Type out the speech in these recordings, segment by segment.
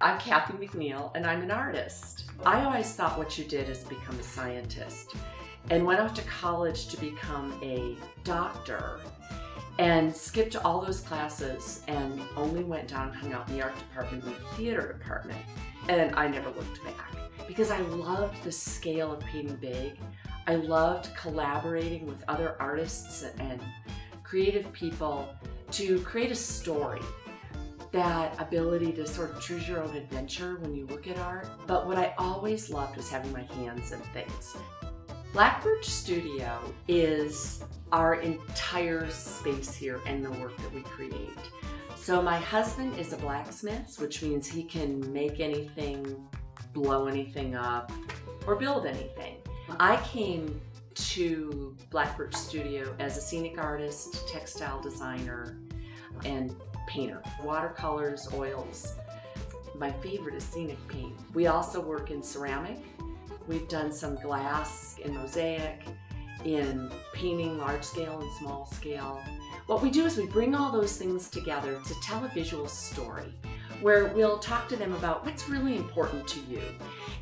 I'm Cathy McNeil, and I'm an artist. I always thought what you did is become a scientist, and went off to college to become a doctor, and skipped all those classes and only went down and hung out in the art department and the theater department. And I never looked back because I loved the scale of painting big. I loved collaborating with other artists and creative people to create a story. That ability to sort of choose your own adventure when you look at art. But what I always loved was having my hands in things. Birch Studio is our entire space here and the work that we create. So my husband is a blacksmith, which means he can make anything, blow anything up, or build anything. I came to Birch Studio as a scenic artist, textile designer, and painter. Watercolors, oils. My favorite is scenic paint. We also work in ceramic. We've done some glass, in mosaic, in painting large scale and small scale. What we do is we bring all those things together to tell a visual story where we'll talk to them about what's really important to you.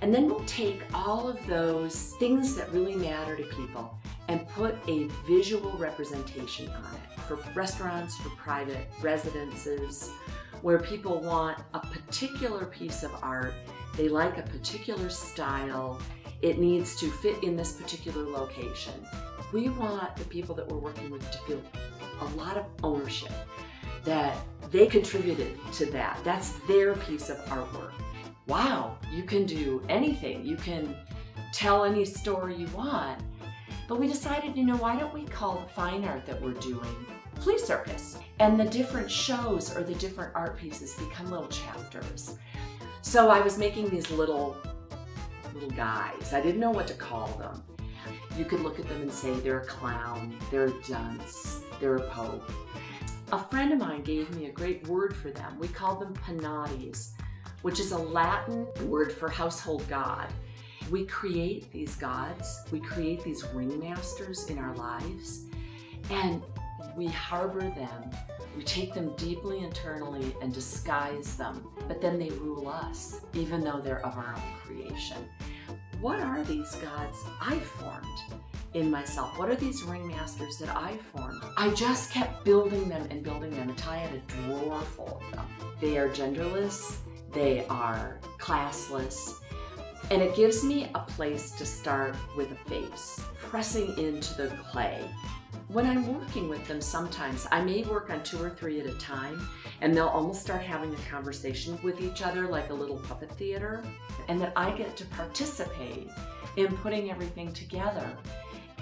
And then we'll take all of those things that really matter to people and put a visual representation on it for restaurants, for private residences, where people want a particular piece of art, they like a particular style, it needs to fit in this particular location. We want the people that we're working with to feel a lot of ownership, that they contributed to that. That's their piece of artwork. Wow, you can do anything. You can tell any story you want. But we decided, why don't we call the fine art that we're doing flea circus? And the different shows or the different art pieces become little chapters. So I was making these little guys. I didn't know what to call them. You could look at them and say they're a clown, they're a dunce, they're a pope. A friend of mine gave me a great word for them. We called them penates, which is a Latin word for household god. We create these gods, we create these ringmasters in our lives, and we harbor them. We take them deeply internally and disguise them, but then they rule us, even though they're of our own creation. What are these gods I formed in myself? What are these ringmasters that I formed? I just kept building them until I had a drawer full of them. They are genderless, they are classless, and it gives me a place to start with a face, pressing into the clay. When I'm working with them, sometimes I may work on 2 or 3 at a time, and they'll almost start having a conversation with each other like a little puppet theater, and that I get to participate in putting everything together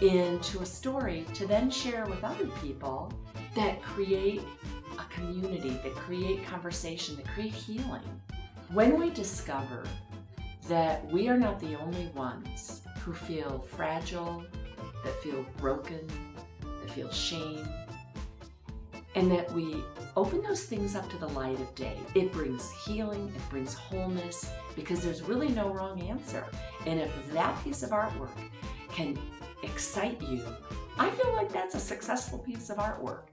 into a story to then share with other people that create a community, that create conversation, that create healing. When we discover that we are not the only ones who feel fragile, that feel broken, that feel shame, and that we open those things up to the light of day, it brings healing, it brings wholeness, because there's really no wrong answer. And if that piece of artwork can excite you, I feel like that's a successful piece of artwork.